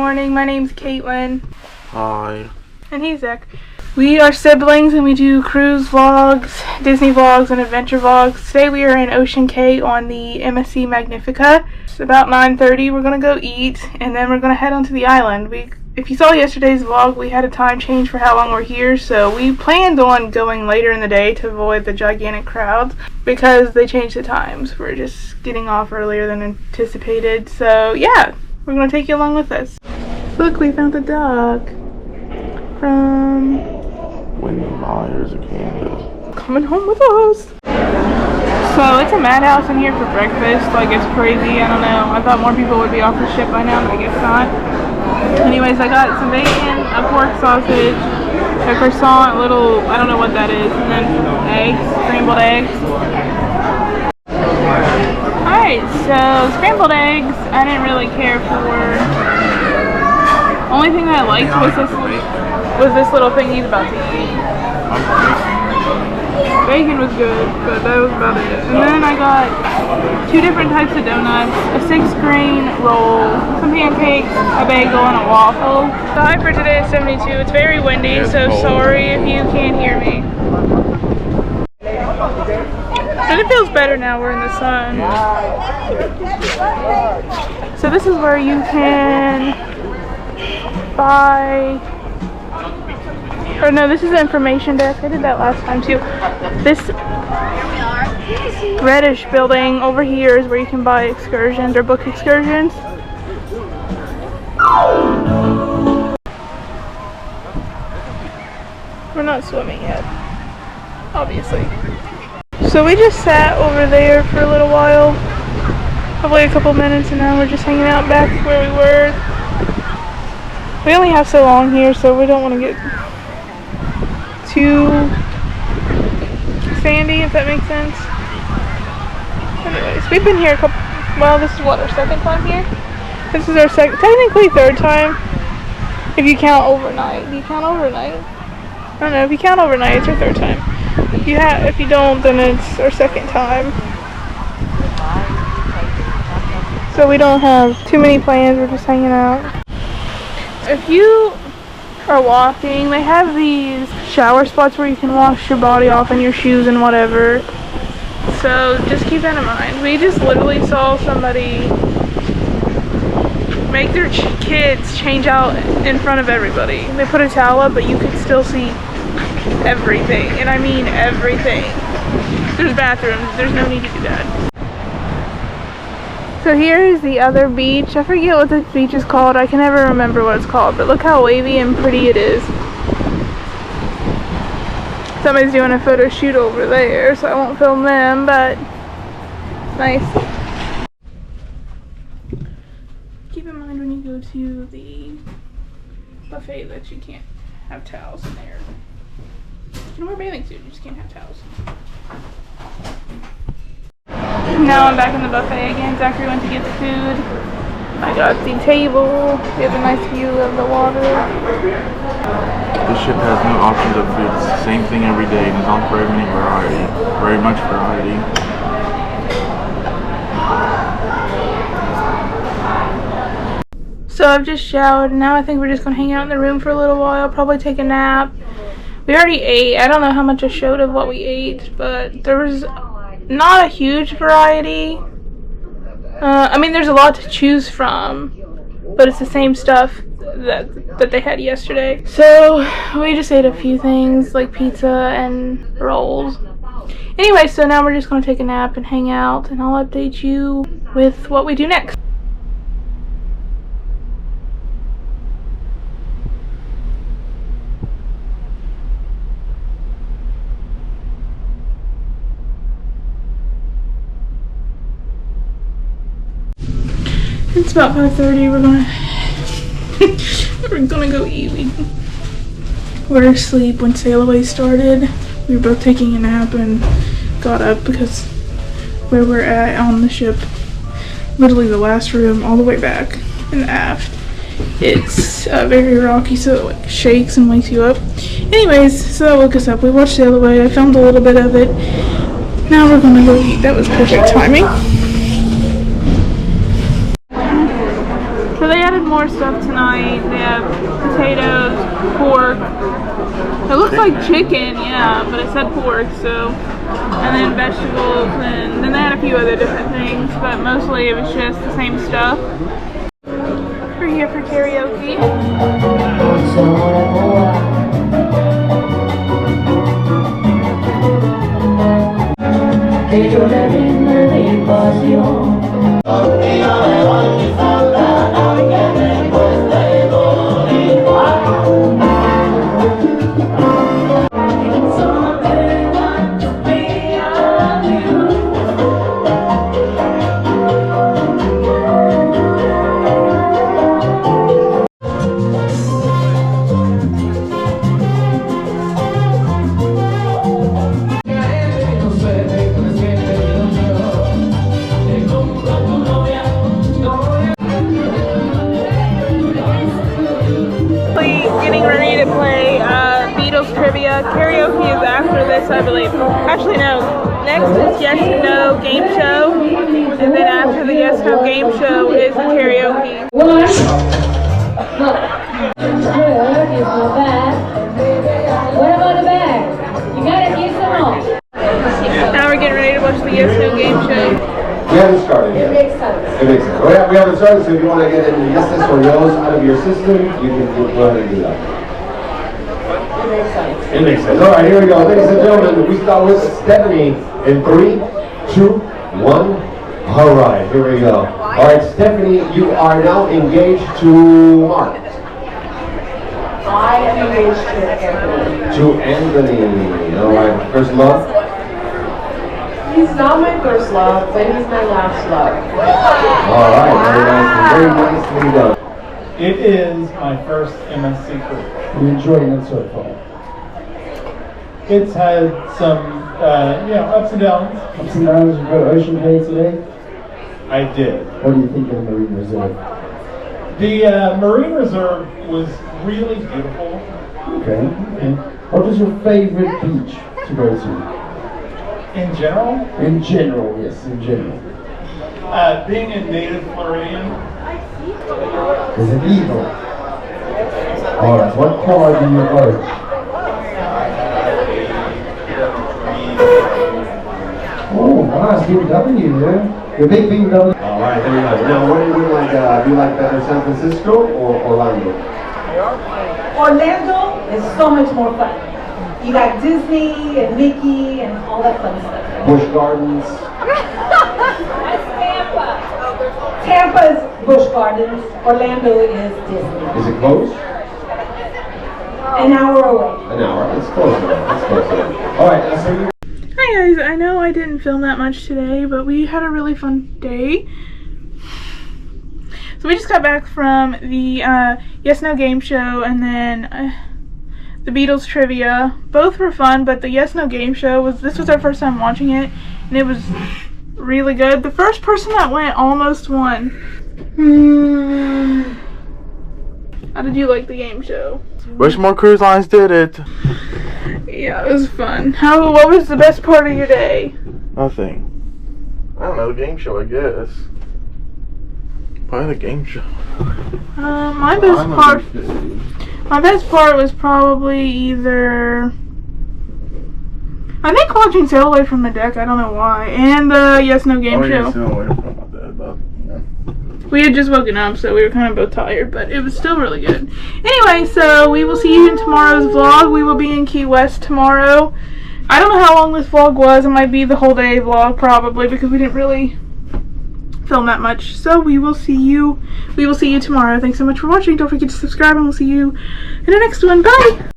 morning. My name's Caitlin. Hi. And he's Zach. We are siblings and we do cruise vlogs, Disney vlogs, and adventure vlogs. Today we are in Ocean Cay on the MSC Magnifica. It's about 9:30. We're going to go eat and then we're going to head onto the island. If you saw yesterday's vlog, we had a time change for how long we're here, so we planned on going later in the day to avoid the gigantic crowds because they changed the times. We're just getting off earlier than anticipated, so yeah, we're going to take you along with us. Look, we found the duck from Wendy Myers or Candace. Coming home with us. So it's a madhouse in here for breakfast, like it's crazy, I don't know. I thought more people would be off the ship by now, but I guess not. Anyways, I got some bacon, a pork sausage, a croissant, I don't know what that is, and then eggs, scrambled eggs. Alright, so scrambled eggs, I didn't really care for. Only thing that I liked was this little thing he's about to eat. Bacon was good, but that was about it. And then I got 2 different types of donuts, a 6-grain roll, some pancakes, a bagel, and a waffle. The high for today is 72. It's very windy, so sorry if you can't hear me. But it feels better now we're in the sun. So this is where you can buy, or no, this is the information desk. I did that last time too. This reddish building over here is where you can buy excursions or book excursions. We're not swimming yet, obviously. So we just sat over there for a little while, probably a couple minutes, and now we're just hanging out back where we were. We only have so long here, so we don't want to get too sandy, if that makes sense. Anyways, we've been here a couple, well, this is what, our second time here? This is our technically third time, if you count overnight. Do you count overnight? I don't know, if you count overnight, it's our third time. If you don't, then it's our second time. So we don't have too many plans, we're just hanging out. If you are walking, they have these shower spots where you can wash your body off and your shoes and whatever. So just keep that in mind. We just literally saw somebody make their kids change out in front of everybody. They put a towel up, but you could still see everything, and I mean everything. There's bathrooms, there's no need to do that. So here is the other beach. I forget what this beach is called. I can never remember what it's called, but look how wavy and pretty it is. Somebody's doing a photo shoot over there, so I won't film them, but nice. Keep in mind when you go to the buffet that you can't have towels in there. You can wear bathing suit, you just can't have towels. Now I'm back in the buffet again. Zachary went to get the food. I got the table. We have a nice view of the water. This ship has no options of food. It's the same thing every day, and there's not very many variety. Very much variety. So I've just showered, and now I think we're just going to hang out in the room for a little while. Probably take a nap. We already ate. I don't know how much I showed of what we ate, but there was not a huge variety. I mean, there's a lot to choose from, but it's the same stuff that they had yesterday. So we just ate a few things like pizza and rolls. Anyway, so now we're just going to take a nap and hang out, and I'll update you with what we do next. It's about 5:30. We're gonna go eat. We were asleep when Sail Away started. We were both taking a nap and got up because where we're at on the ship, literally the last room all the way back and aft, it's very rocky, so it like shakes and wakes you up. Anyways, so that woke us up. We watched Sail Away. I filmed a little bit of it. Now we're gonna go eat. That was perfect timing. So they added more stuff tonight. They have potatoes, pork. It looks like chicken, yeah, but it said pork, so. And then vegetables, and then they had a few other different things, but mostly it was just the same stuff. We're here for karaoke. Karaoke is after this, I believe. Actually, no. Next is Yes No Game Show, and then after the Yes No Game Show is the karaoke. Good is not bad. What about the bag? You gotta give some more. Now we're getting ready to watch the Yes No Game Show. We haven't started yet. It makes sense. It makes sense. We haven't started, so if you want to get any yeses or no's out of your system, you can go ahead and do that. It makes sense. All right, here we go. Ladies and gentlemen, we start with Stephanie in 3, 2, 1. All right, here we go. All right, Stephanie, you are now engaged to Mark. I am engaged to Anthony. To Anthony. All right, first love? He's not my first love, but he's my last love. All right, very nicely done. It is my first MSC crew. You're enjoying it so far? It's had some, ups and downs. Ups and downs. You go to Ocean Bay today. I did. What do you think of the Marine Reserve? The Marine Reserve was really beautiful. Okay. What is your favorite beach to go to? In general? In general, yes, in general. Being a native Floridian. Is it evil? Alright, what car do you own? Oh, nice, BMW, yeah? The big BMW. All right, there we go. Now, what do you like? Do you like better San Francisco or Orlando? Orlando is so much more fun. You got Disney and Mickey and all that fun stuff. Busch Gardens. That's Tampa. Tampa's Busch Gardens. Orlando is Disney. Is it close? An hour away. An hour. It's close enough. It's close enough. All right, so you. Hi guys, I know I didn't film that much today, but we had a really fun day. So we just got back from the Yes No Game Show and then the Beatles trivia. Both were fun, but the Yes No Game Show this was our first time watching it, and it was really good. The first person that went almost won. How did you like the game show? Wish more cruise lines did it. Yeah, it was fun. What was the best part of your day? Nothing. I don't know, the game show, I guess. Probably the game show. My best part was probably either, I think watching Sail Away from the Deck, I don't know why, and the Yes No Game Show. We had just woken up, so we were kind of both tired, but it was still really good. Anyway, so we will see you in tomorrow's vlog. We will be in Key West tomorrow. I don't know how long this vlog was. It might be the whole day vlog, probably, because we didn't really film that much. So we will see you tomorrow. Thanks so much for watching. Don't forget to subscribe, and we'll see you in the next one. Bye!